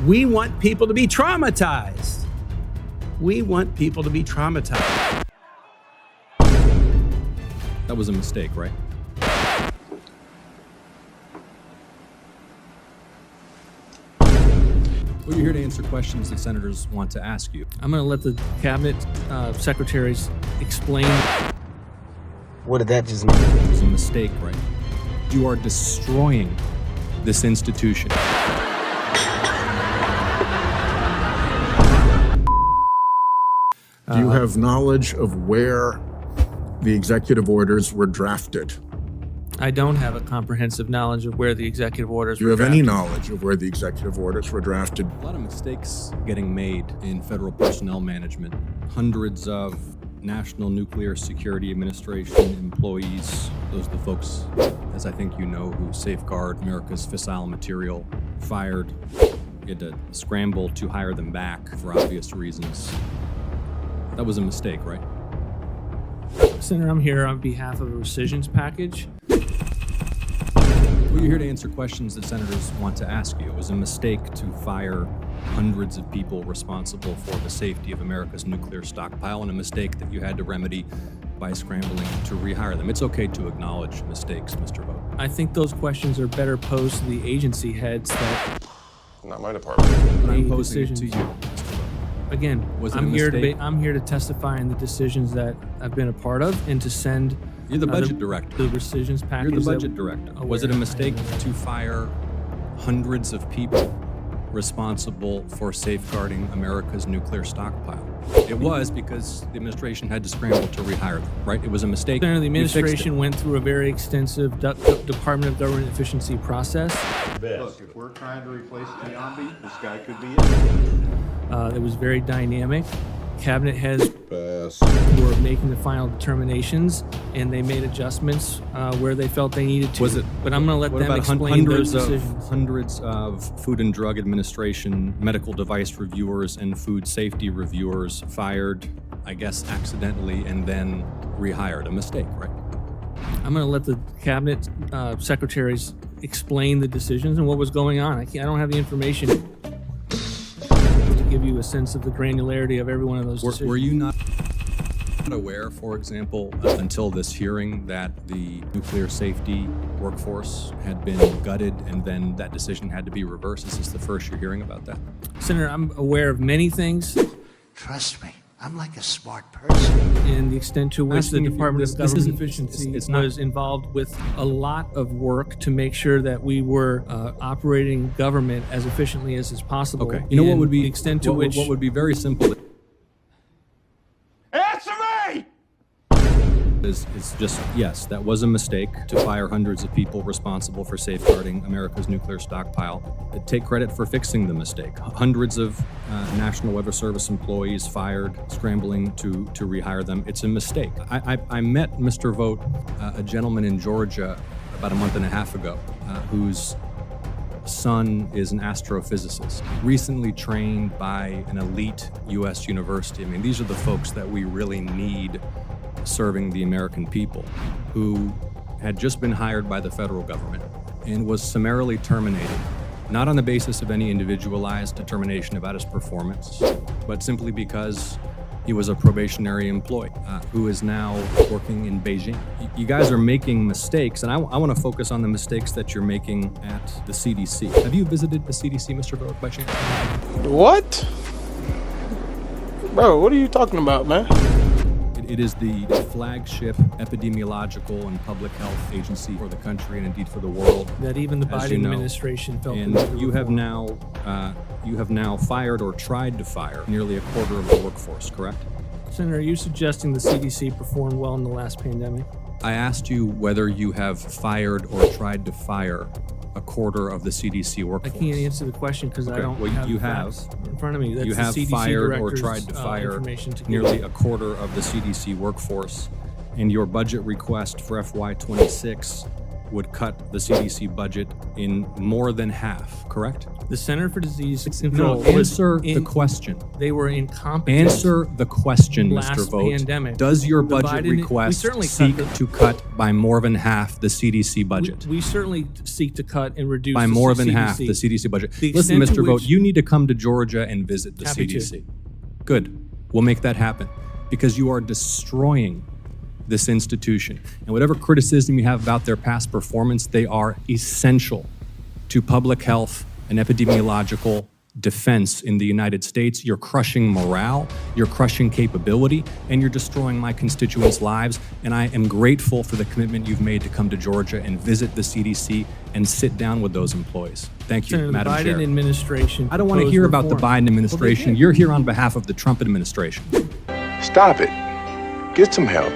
We want people to be traumatized. We want people to be traumatized. That was a mistake, right? Well, you're here to answer questions that senators want to ask you. I'm going to let the cabinet secretaries explain. What did that just mean? It was a mistake, right? You are destroying this institution. Do you have knowledge of where the executive orders were drafted? I don't have a comprehensive knowledge of where the executive orders Do you were have any drafted. knowledge of where the executive orders were drafted? A lot of mistakes getting made in federal personnel management. Hundreds of National Nuclear Security Administration employees, those are the folks, as I think you know, who safeguard America's fissile material, fired. You had to scramble to hire them back for obvious reasons. That was a mistake, right? Senator, I'm here on behalf of a rescissions package. Well, you're here to answer questions that senators want to ask you. It was a mistake to fire hundreds of people responsible for the safety of America's nuclear stockpile, and a mistake that you had to remedy by scrambling to rehire them. It's okay to acknowledge mistakes, Mr. Vought. I think those questions are better posed to the agency heads that Not my department. But I'm made posing it to decisions. you, Mr. Vought. Again, Was it a I'm here mistake? I'm here to testify in the decisions that I've been a part of and to send You're the budget director. the rescissions package. You're the that- budget director. aware. Was it a mistake I am. to fire hundreds of people responsible for safeguarding America's nuclear stockpile? It was, because the administration had to scramble to rehire them, right? It was a mistake. Senator, the You fixed it. administration went through a very extensive Department of Government Efficiency process. Look, if we're trying to replace Giambi, this guy could be it. It was very dynamic. Cabinet heads Pass. were making the final determinations, and they made adjustments where they felt they needed to. Was it? But I'm going to let What them about explain those decisions. hundreds of Food and Drug Administration medical device reviewers and food safety reviewers fired, I guess, accidentally, and then rehired? A mistake, right? I'm going to let the cabinet secretaries explain the decisions and what was going on. I don't have the information to give you a sense of the granularity of every one of those decisions. Were you not aware, for example, until this hearing, that the nuclear safety workforce had been gutted and then that decision had to be reversed? Is this the first you're hearing about that? Senator, I'm aware of many things Trust me, I'm like a smart person. in the extent to which the Asking if you- Department this- of this Government isn't- Efficiency it's not- was involved with a lot of work to make sure that we were operating government as efficiently as is possible. Okay. You know what in would be the extent to what, which what would be very simple Answer me! is just, yes, that was a mistake to fire hundreds of people responsible for safeguarding America's nuclear stockpile. Take credit for fixing the mistake. Hundreds of National Weather Service employees fired, scrambling to rehire them. It's a mistake. I met Mr. Vought, a gentleman in Georgia, about a month and a half ago, whose son is an astrophysicist, recently trained by an elite U.S. university. I mean, these are the folks that we really need serving the American people, who had just been hired by the federal government and was summarily terminated, not on the basis of any individualized determination about his performance, but simply because he was a probationary employee who is now working in Beijing. You guys are making mistakes, and I want to focus on the mistakes that you're making at the CDC. Have you visited the CDC, Mr. Vought, by chance? What? Bro, what are you talking about, man? It is the flagship epidemiological and public health agency for the country and indeed for the world. that even the As Biden you know. administration felt And the need to you have reform. now fired or tried to fire nearly a quarter of the workforce, correct? Senator, are you suggesting the CDC performed well in the last pandemic? I asked you whether you have fired or tried to fire a quarter of the CDC I workforce. can't answer the question because I Okay, don't well, have you the have. facts in front of me. That's You the have CDC fired or director's, tried to fire information to give nearly you. a quarter of the CDC workforce, and your budget request for FY26 would cut the CDC budget in more than half, correct? The Center for Disease No, Control was answer the question. They were incompetent. Answer the question, last Mr. Vogt. pandemic. Does your The budget Biden- we request certainly seek cut the- to cut by more than half the CDC budget? We certainly seek to cut and reduce By the more than CDC. half the CDC budget. The Listen, extent to Mr. Vogt, which- you need to come to Georgia and visit the Happy to. CDC. Good. We'll make that happen because you are destroying this institution. And whatever criticism you have about their past performance, they are essential to public health and epidemiological defense in the United States. You're crushing morale, you're crushing capability, and you're destroying my constituents' lives. And I am grateful for the commitment you've made to come to Georgia and visit the CDC and sit down with those employees. Thank you, Senator, Madam the Biden Chair. administration. I don't want to proposed hear about the reform. Biden administration. You're here on behalf of the Trump administration. Stop it. Get some help.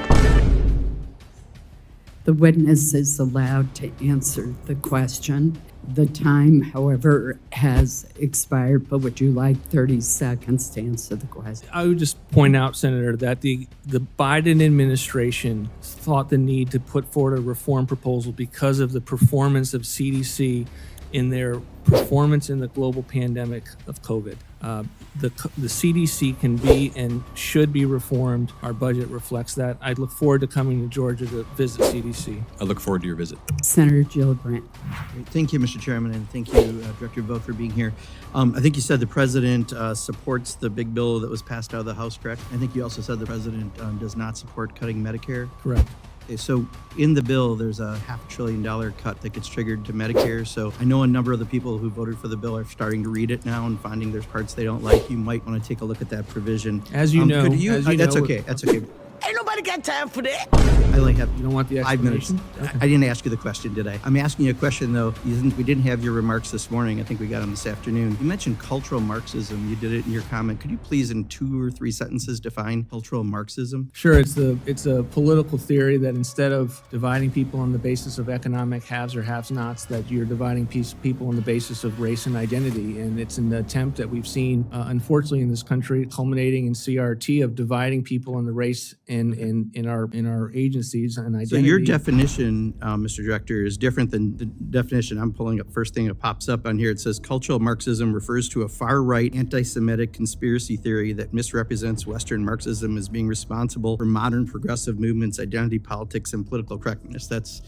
The witness is allowed to answer the question. The time, however, has expired, but would you like 30 seconds to answer the question? I would just point out, Senator, that the Biden administration thought the need to put forward a reform proposal because of the performance of CDC in their performance in the global pandemic of COVID. The CDC can be and should be reformed. Our budget reflects that. I look forward to coming to Georgia to visit CDC. I look forward to your visit. Senator Gillibrand. Thank you, Mr. Chairman, and thank you, Director Vought, for being here. I think you said the president supports the big bill that was passed out of the House, correct? I think you also said the president does not support cutting Medicare. Correct. Okay, so in the bill, there's a $500 billion cut that gets triggered to Medicare. So I know a number of the people who voted for the bill are starting to read it now and finding there's parts they don't like. You might want to take a look at that provision. As you know, that's okay. That's okay. Ain't nobody got time for that. I only have You don't want the 5 minutes. explanation? I didn't ask you the question, did I? I'm asking you a question, though. We didn't have your remarks this morning. I think we got them this afternoon. You mentioned cultural Marxism. You did it in your comment. Could you please, in 2 or 3 sentences, define cultural Marxism? Sure, it's a political theory that instead of dividing people on the basis of economic haves or have-nots, that you're dividing people on the basis of race and identity. And it's an attempt that we've seen, unfortunately, in this country, culminating in CRT of dividing people on the race and in our agencies and identity. So your definition, Mr. Director, is different than the definition I'm pulling up. First thing that pops up on here, it says cultural Marxism refers to a far-right anti-Semitic conspiracy theory that misrepresents Western Marxism as being responsible for modern progressive movements, identity politics, and political correctness. That's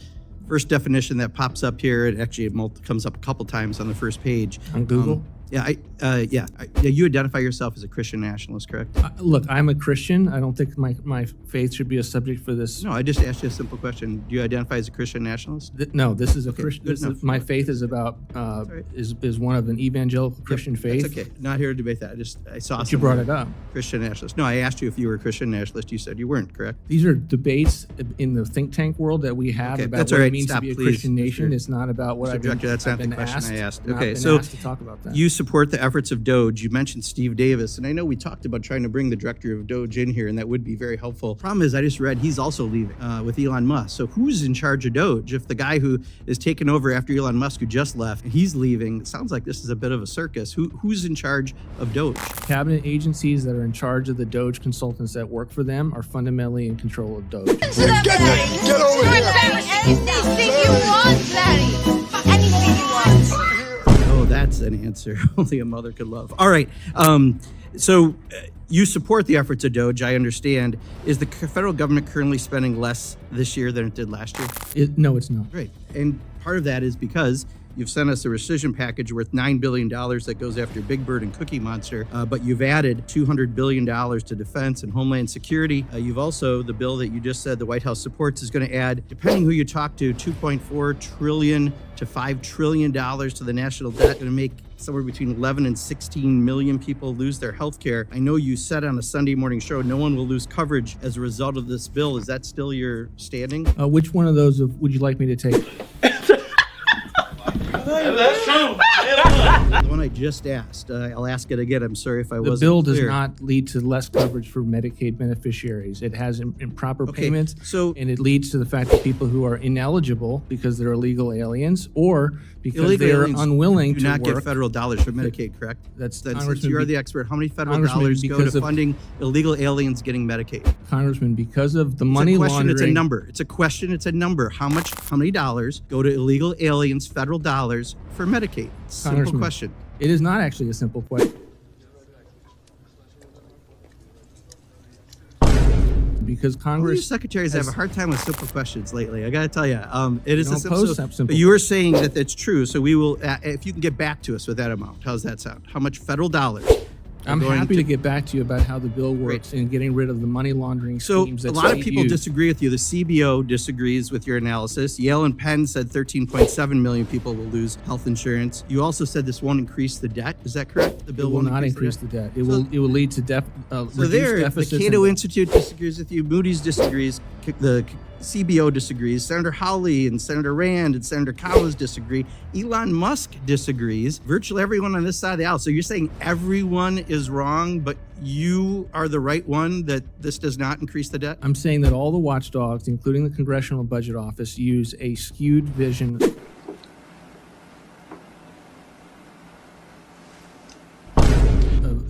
first definition that pops up here. It actually comes up a couple times on the first page. On Google? You identify yourself as a Christian nationalist, correct? Look, I'm a Christian. I don't think my faith should be a subject for this. No, I just asked you a simple question. Do you identify as a Christian nationalist? No, this is a Okay, Christian. good enough. My faith is about right. is one of an evangelical Christian faith. That's okay. Not here to debate that. I saw But you brought it somewhere, up. Christian nationalist. No, I asked you if you were a Christian nationalist. You said you weren't, correct? These are debates in the think tank world that we have Okay, about that's what all it right. means Stop, to be a please, Christian nation. Mr. It's not about what Mr. I've been, Director, that's I've not the been question I asked. not Okay, been so asked to talk about that. you support the efforts of DOGE. You mentioned Steve Davis, and I know we talked about trying to bring the director of DOGE in here, and that would be very helpful. Problem is, I just read he's also leaving with Elon Musk. So who's in charge of DOGE? If the guy who is taking over after Elon Musk, who just left, and he's leaving, it sounds like this is a bit of a circus. Who's in charge of DOGE? Cabinet agencies that are in charge of the DOGE consultants that work for them are fundamentally in control of DOGE. Get over here. Anything you want, Larry. Anything you want. Oh, that's an answer only a mother could love. All right. So you support the efforts of DOGE, I understand. Is the federal government currently spending less this year than it did last year? No, it's not. Great. And part of that is because you've sent us a rescission package worth $9 billion that goes after Big Bird and Cookie Monster, but you've added $200 billion to defense and homeland security. You've also, the bill that you just said the White House supports is going to add, depending who you talk to, $2.4 trillion to $5 trillion to the national debt, going to make somewhere between 11 and 16 million people lose their health care. I know you said on a Sunday morning show no one will lose coverage as a result of this bill. Is that still your standing? Which one of those would you like me to take? That's true. The one I just asked. I'll ask it again. I'm sorry if I wasn't The bill does clear. not lead to less coverage for Medicaid beneficiaries. It has improper Okay, payments, so- and it leads to the fact that people who are ineligible because they're illegal aliens or because Illegal they're aliens unwilling do to not work. get federal dollars for Medicaid, correct? That's Since Congressman, you're the expert, how many federal Congressman, dollars go because to of- funding illegal aliens getting Medicaid? Congressman, because of the money It's a question, laundering. it's a number. It's a question, it's a number. How many dollars go to illegal aliens, federal dollars for Medicaid? Simple Congressman, question. It is not actually a simple question. Because All Congress your secretaries have a hard time with simple questions lately. I got to tell you, it is Don't a simple. pose simple. But you were saying that that's true, so we will. If you can get back to us with that amount, how's that sound? How much federal dollars? I'm happy to get back to you about how the bill works and getting rid of the money laundering So schemes. a that lot of state people use. disagree with you. The CBO disagrees with your analysis. Yale and Penn said 13.7 million people will lose health insurance. You also said this won't increase the debt. Is that correct? The bill It will won't not increase the debt. It will lead to So reduced there, the deficits. Cato Institute disagrees with you. Moody's disagrees. The CBO disagrees. Senator Hawley and Senator Rand and Senator Collins disagree. Elon Musk disagrees. Virtually everyone on this side of the aisle. So you're saying everyone is wrong, but you are the right one, that this does not increase the debt? I'm saying that all the watchdogs, including the Congressional Budget Office, use a skewed vision.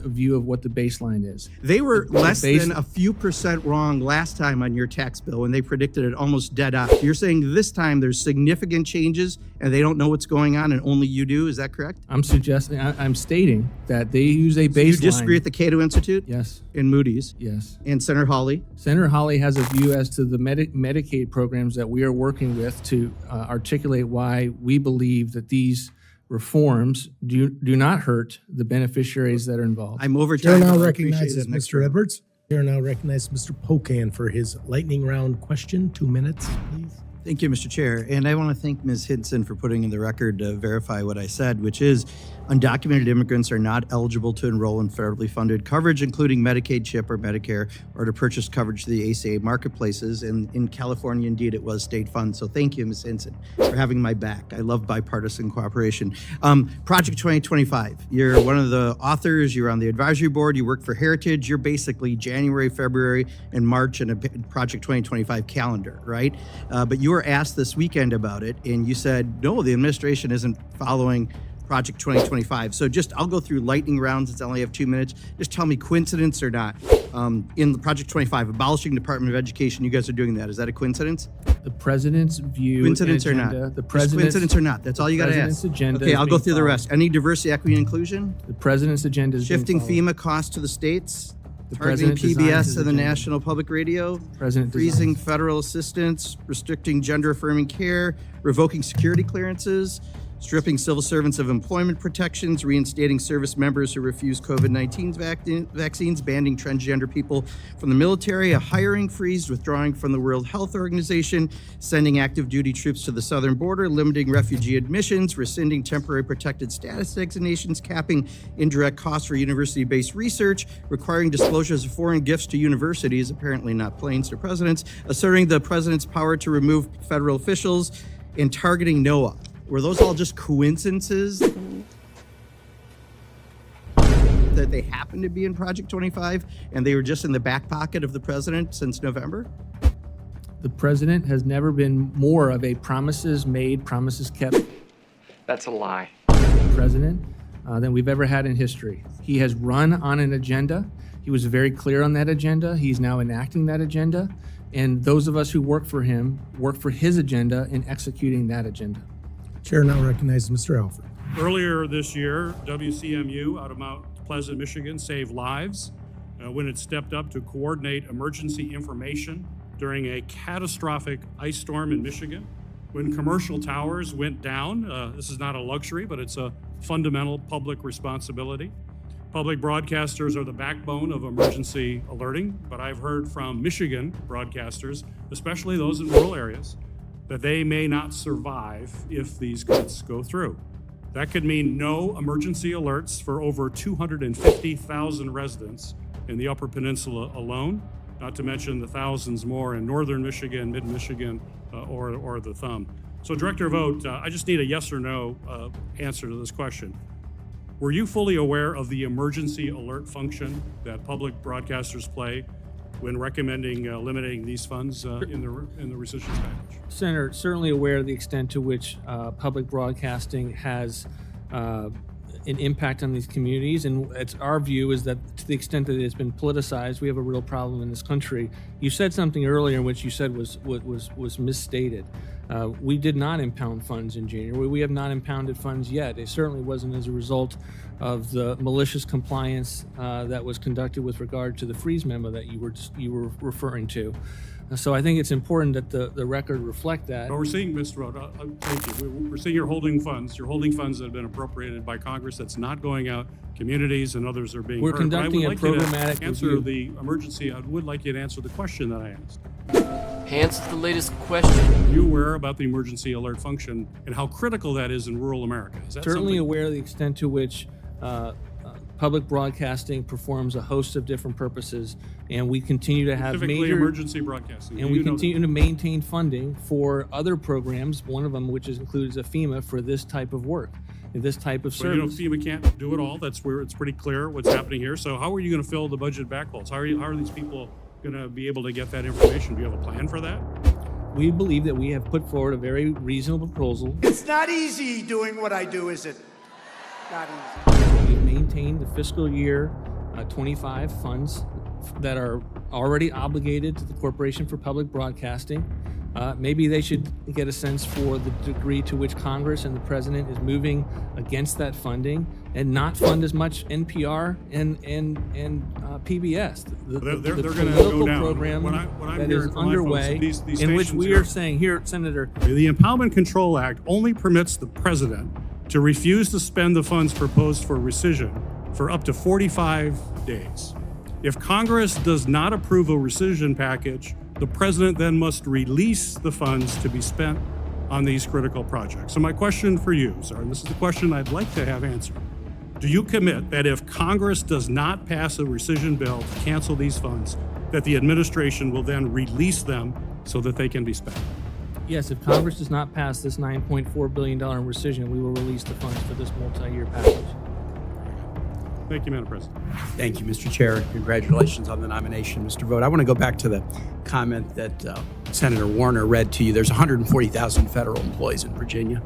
A view of what the baseline is. They were less base- than a few percent wrong last time on your tax bill when they predicted it almost dead on. You're saying this time there's significant changes and they don't know what's going on and only you do. Is that correct? I'm stating that they use a baseline. You disagree with the Cato Institute? Yes. And Moody's? Yes. And Senator Hawley? Senator Hawley has a view as to the Medicaid programs that we are working with to articulate why we believe that these reforms do not hurt the beneficiaries that are involved. I'm over Chair time. now I'll appreciate recognizes it next Mr. round. Edwards. Chair now recognizes Mr. Pocan for his lightning round question. 2 minutes, please. Thank you, Mr. Chair. And I want to thank Ms. Hinson for putting in the record to verify what I said, which is undocumented immigrants are not eligible to enroll in federally funded coverage, including Medicaid, CHIP, or Medicare, or to purchase coverage through the ACA marketplaces. And in California, indeed, it was state funds. So thank you, Ms. Hinson, for having my back. I love bipartisan cooperation. Project 2025, you're one of the authors. You're on the advisory board. You work for Heritage. You're basically January, February, and March in a Project 2025 calendar, right? But you were asked this weekend about it, and you said, no, the administration isn't following Project 2025. So I'll go through lightning rounds. It's only have 2 minutes. Just tell me coincidence or not. In the Project 25, abolishing Department of Education, you guys are doing that. Is that a coincidence? The president's view. Coincidence or agenda, not? The Just president's coincidence or not? That's all you got to ask. Agenda Okay, is I'll go being through the followed. rest. Any diversity, equity, and inclusion? The president's agenda is being Shifting followed. FEMA costs to the states? The Targeting president designs his PBS and the agenda. National Public Radio? President Freezing designs. federal assistance? Restricting gender-affirming care? Revoking security clearances? Stripping civil servants of employment protections, reinstating service members who refuse COVID-19 vaccines, banning transgender people from the military, a hiring freeze, withdrawing from the World Health Organization, sending active duty troops to the southern border, limiting refugee admissions, rescinding temporary protected status designations, capping indirect costs for university-based research, requiring disclosures of foreign gifts to universities, apparently not planes to presidents, asserting the president's power to remove federal officials, and targeting NOAA. Were those all just coincidences that they happened to be in Project 25 and they were just in the back pocket of the president since November? The president has never been more of a promises made, promises kept That's a lie. president than we've ever had in history. He has run on an agenda. He was very clear on that agenda. He's now enacting that agenda. And those of us who work for him work for his agenda in executing that agenda. Chair now recognizes Mr. Alford. Earlier this year, WCMU out of Mount Pleasant, Michigan, saved lives when it stepped up to coordinate emergency information during a catastrophic ice storm in Michigan. When commercial towers went down, this is not a luxury, but it's a fundamental public responsibility. Public broadcasters are the backbone of emergency alerting, but I've heard from Michigan broadcasters, especially those in rural areas, that they may not survive if these cuts go through. That could mean no emergency alerts for over 250,000 residents in the Upper Peninsula alone, not to mention the thousands more in northern Michigan, mid-Michigan, or the Thumb. So Director Vought, I just need a yes or no answer to this question. Were you fully aware of the emergency alert function that public broadcasters play when recommending eliminating these funds in the rescission package? Senator, certainly aware of the extent to which public broadcasting has an impact on these communities, and it's our view is that to the extent that it's been politicized, we have a real problem in this country. You said something earlier, which you said was misstated. We did not impound funds in January. We have not impounded funds yet. It certainly wasn't as a result of the malicious compliance that was conducted with regard to the freeze memo that you were referring to. So I think it's important that the record reflect that. But we're seeing, Mr. Vought, thank you. We're seeing you're holding funds that have been appropriated by Congress that's not going out. Communities and others are being We're hurt. conducting a programmatic answer review. the emergency. I would like you to answer the question that I asked. Answer the latest question. Are you aware about the emergency alert function and how critical that is in rural America? Is that Certainly something? aware of the extent to which public broadcasting performs a host of different purposes, and we continue to have Specifically major emergency broadcasting. and Do we you know continue that? to maintain funding for other programs, one of them which includes a FEMA for this type of work, this type of But service. FEMA can't do it all. That's where it's pretty clear what's happening here. So how are you going to fill the budget backholes? How are these people going to be able to get that information? Do you have a plan for that? We believe that we have put forward a very reasonable proposal. It's not easy doing what I do, is it? Not easy. We maintain the fiscal year 25 funds that are already obligated to the Corporation for Public Broadcasting. Maybe they should get a sense for the degree to which Congress and the President is moving against that funding and not fund as much NPR and PBS. The They're going to political go down. program What I'm that hearing is from my folks, underway, these in which stations we here- are saying here, Senator, The Impoundment Control Act only permits the president to refuse to spend the funds proposed for rescission for up to 45 days. If Congress does not approve a rescission package, the president then must release the funds to be spent on these critical projects. So my question for you, sir, and this is the question I'd like to have answered. Do you commit that if Congress does not pass a rescission bill to cancel these funds, that the administration will then release them so that they can be spent? yes, if Congress does not pass this $9.4 billion rescission, we will release the funds for this multi-year package. Thank you, Madam President. Thank you, Mr. Chair. Congratulations on the nomination, Mr. Vought. I want to go back to the comment that Senator Warner read to you. There's 140,000 federal employees in Virginia.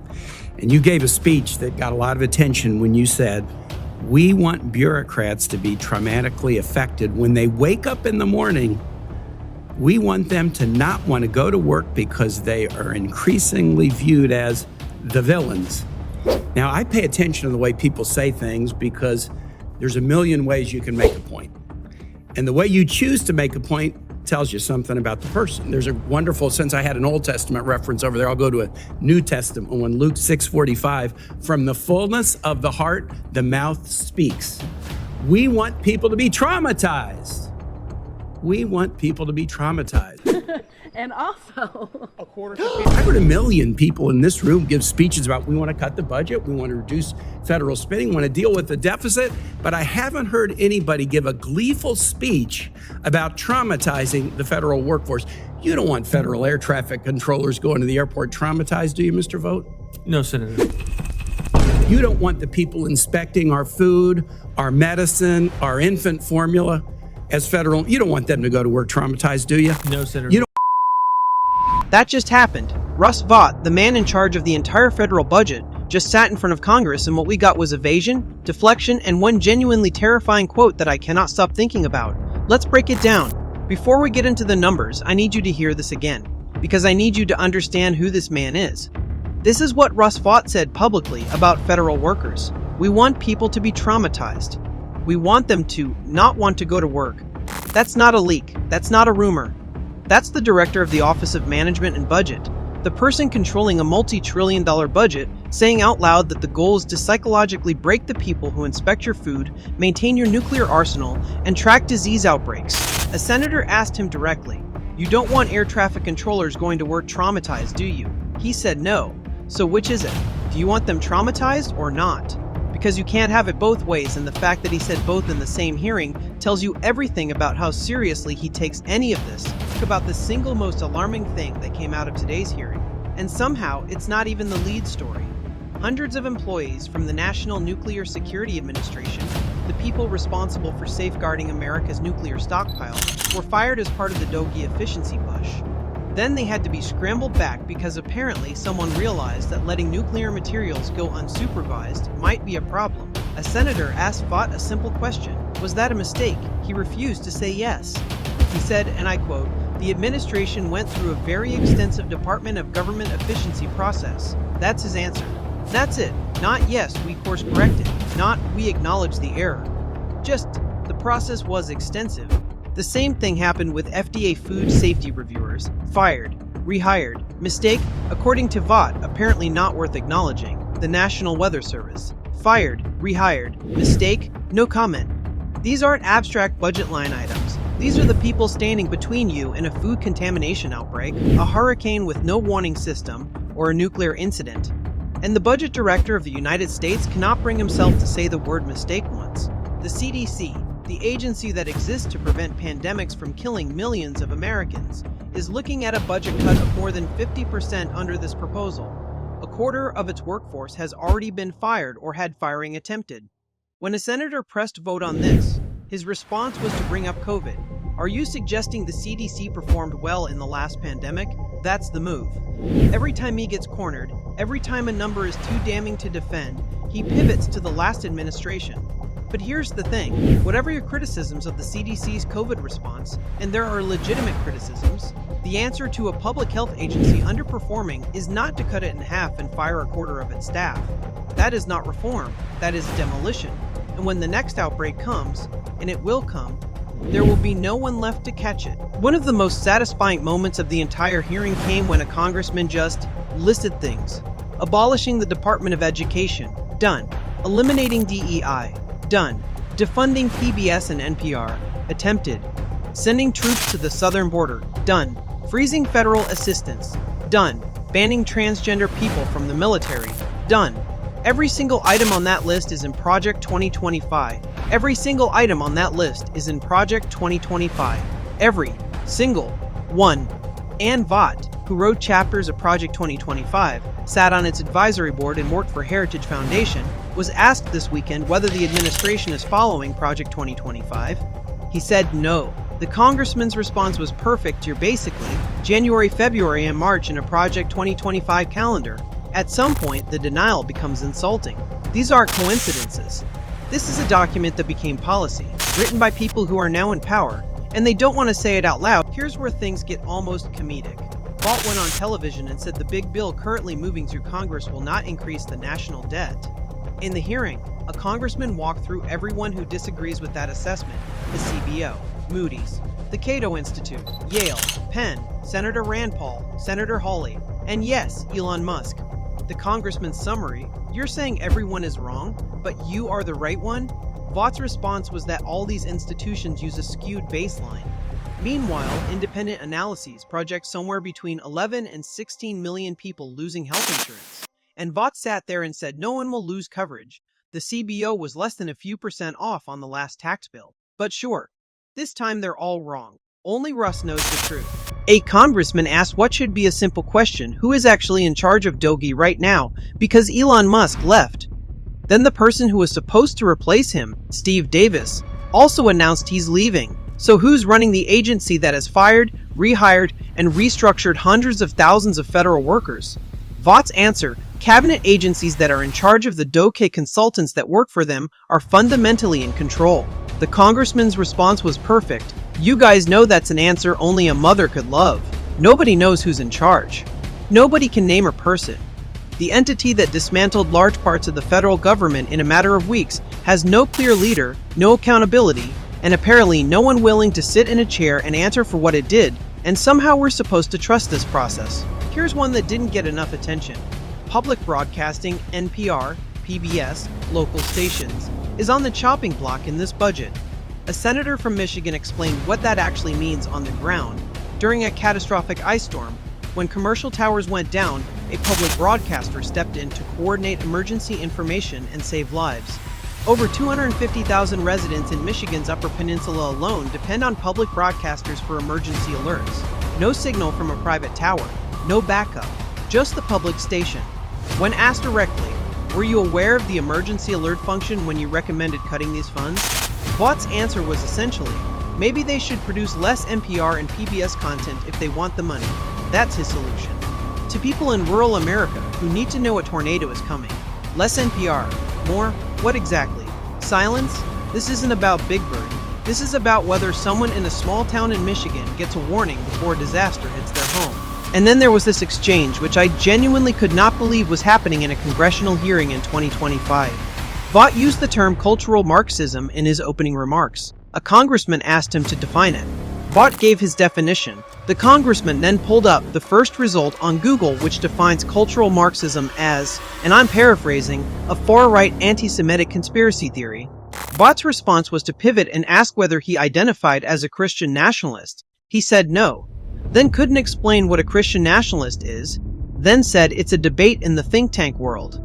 And you gave a speech that got a lot of attention when you said, we want bureaucrats to be traumatically affected when they wake up in the morning. We want them to not want to go to work because they are increasingly viewed as the villains. Now, I pay attention to the way people say things because there's a million ways you can make a point. And the way you choose to make a point tells you something about the person. There's a wonderful, since I had an Old Testament reference over there, I'll go to a New Testament one, Luke 6:45. From the fullness of the heart, the mouth speaks. We want people to be traumatized. We want people to be traumatized. And also, I heard a million people in this room give speeches about we want to cut the budget, we want to reduce federal spending, we want to deal with the deficit, but I haven't heard anybody give a gleeful speech about traumatizing the federal workforce. You don't want federal air traffic controllers going to the airport traumatized, do you, Mr. Vought? No, Senator. You don't want the people inspecting our food, our medicine, our infant formula as federal, you don't want them to go to work traumatized, do you? No, Senator. You don't. That just happened. Russ Vought, the man in charge of the entire federal budget, just sat in front of Congress, and what we got was evasion, deflection, and one genuinely terrifying quote that I cannot stop thinking about. Let's break it down. Before we get into the numbers, I need you to hear this again, because I need you to understand who this man is. This is what Russ Vought said publicly about federal workers. We want people to be traumatized. We want them to not want to go to work. That's not a leak. That's not a rumor. That's the director of the Office of Management and Budget, the person controlling a multi-trillion-dollar budget, saying out loud that the goal is to psychologically break the people who inspect your food, maintain your nuclear arsenal, and track disease outbreaks. A senator asked him directly, "You don't want air traffic controllers going to work traumatized, do you?" He said no. So which is it? Do you want them traumatized or not? Because you can't have it both ways, and the fact that he said both in the same hearing tells you everything about how seriously he takes any of this. Think about the single most alarming thing that came out of today's hearing. And somehow, it's not even the lead story. Hundreds of employees from the National Nuclear Security Administration, the people responsible for safeguarding America's nuclear stockpile, were fired as part of the Doge efficiency push. Then they had to be scrambled back because apparently someone realized that letting nuclear materials go unsupervised might be a problem. A senator asked Vought a simple question. Was that a mistake? He refused to say yes. He said, and I quote, The administration went through a very extensive Department of Government efficiency process. That's his answer. That's it. Not yes, we course corrected. Not we acknowledge the error. Just the process was extensive. The same thing happened with FDA food safety reviewers. Fired, rehired. Mistake, according to Vought, apparently not worth acknowledging. The National Weather Service. Fired, rehired. Mistake, no comment. These aren't abstract budget line items. These are the people standing between you and a food contamination outbreak, a hurricane with no warning system, or a nuclear incident. And the budget director of the United States cannot bring himself to say the word mistake once. The CDC, the agency that exists to prevent pandemics from killing millions of Americans, is looking at a budget cut of more than 50% under this proposal. A quarter of its workforce has already been fired or had firing attempted. When a senator pressed vote on this, his response was to bring up COVID. Are you suggesting the CDC performed well in the last pandemic? That's the move. Every time he gets cornered, every time a number is too damning to defend, he pivots to the last administration. But here's the thing, whatever your criticisms of the CDC's COVID response, and there are legitimate criticisms, the answer to a public health agency underperforming is not to cut it in half and fire a quarter of its staff. That is not reform, that is demolition. And when the next outbreak comes, and it will come, there will be no one left to catch it. One of the most satisfying moments of the entire hearing came when a congressman just listed things. Abolishing the Department of Education, done. Eliminating DEI, done. Defunding PBS and NPR, attempted. Sending troops to the southern border, done. Freezing federal assistance, done. Banning transgender people from the military, done. Every single item on that list is in Project 2025. Every single item on that list is in Project 2025. Every single one. Ann Vought, who wrote chapters of Project 2025, sat on its advisory board and worked for Heritage Foundation, was asked this weekend whether the administration is following Project 2025. He said no. The congressman's response was perfect. You're basically January, February, and March in a Project 2025 calendar. At some point, the denial becomes insulting. These aren't coincidences. This is a document that became policy, written by people who are now in power, and they don't want to say it out loud. Here's where things get almost comedic. Vought went on television and said the big bill currently moving through Congress will not increase the national debt. In the hearing, a congressman walked through everyone who disagrees with that assessment: the CBO, Moody's, the Cato Institute, Yale, Penn, Senator Rand Paul, Senator Hawley, and yes, Elon Musk. The congressman's summary: you're saying everyone is wrong, but you are the right one? Vaught's response was that all these institutions use a skewed baseline. Meanwhile, independent analyses project somewhere between 11 and 16 million people losing health insurance. And Vought sat there and said no one will lose coverage. The CBO was less than a few % off on the last tax bill. But sure, this time they're all wrong. Only Russ knows the truth. A congressman asked what should be a simple question: who is actually in charge of DOGE right now, because Elon Musk left. Then the person who was supposed to replace him, Steve Davis, also announced he's leaving. So who's running the agency that has fired, rehired, and restructured hundreds of thousands of federal workers? Vaught's answer: cabinet agencies that are in charge of the DOGE consultants that work for them are fundamentally in control. The congressman's response was perfect. You guys know that's an answer only a mother could love. Nobody knows who's in charge. Nobody can name a person. The entity that dismantled large parts of the federal government in a matter of weeks has no clear leader, no accountability, and apparently no one willing to sit in a chair and answer for what it did, and somehow we're supposed to trust this process. Here's one that didn't get enough attention. Public broadcasting, NPR, PBS, local stations, is on the chopping block in this budget. A senator from Michigan explained what that actually means on the ground. During a catastrophic ice storm, when commercial towers went down, a public broadcaster stepped in to coordinate emergency information and save lives. Over 250,000 residents in Michigan's Upper Peninsula alone depend on public broadcasters for emergency alerts. No signal from a private tower, no backup, just the public station. When asked directly, were you aware of the emergency alert function when you recommended cutting these funds? Vaught's answer was essentially, maybe they should produce less NPR and PBS content if they want the money. That's his solution. To people in rural America who need to know a tornado is coming, less NPR, more, what exactly? Silence? This isn't about Big Bird. This is about whether someone in a small town in Michigan gets a warning before a disaster hits their home. And then there was this exchange, which I genuinely could not believe was happening in a congressional hearing in 2025. Vought used the term cultural Marxism in his opening remarks. A congressman asked him to define it. Vought gave his definition. The congressman then pulled up the first result on Google, which defines cultural Marxism as, and I'm paraphrasing, a far-right anti-Semitic conspiracy theory. Vought's response was to pivot and ask whether he identified as a Christian nationalist. He said no, then couldn't explain what a Christian nationalist is, then said it's a debate in the think tank world.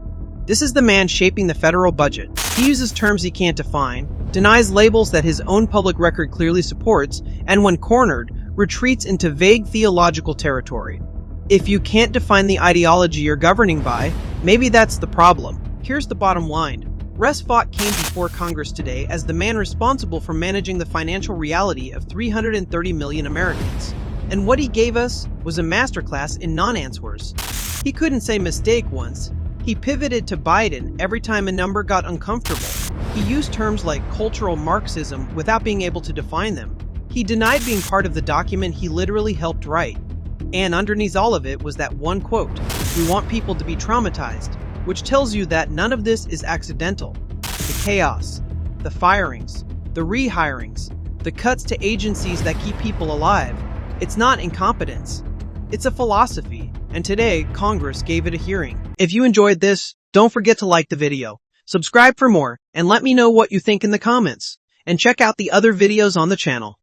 This is the man shaping the federal budget. He uses terms he can't define, denies labels that his own public record clearly supports, and when cornered, retreats into vague theological territory. If you can't define the ideology you're governing by, maybe that's the problem. Here's the bottom line. Russ Vought came before Congress today as the man responsible for managing the financial reality of 330 million Americans. And what he gave us was a masterclass in non-answers. He couldn't say mistake once. He pivoted to Biden every time a number got uncomfortable. He used terms like cultural Marxism without being able to define them. He denied being part of the document he literally helped write. And underneath all of it was that one quote, "We want people to be traumatized," which tells you that none of this is accidental. The chaos, the firings, the rehirings, the cuts to agencies that keep people alive, it's not incompetence. It's a philosophy, and today, Congress gave it a hearing. If you enjoyed this, don't forget to like the video, subscribe for more, and let me know what you think in the comments. And check out the other videos on the channel.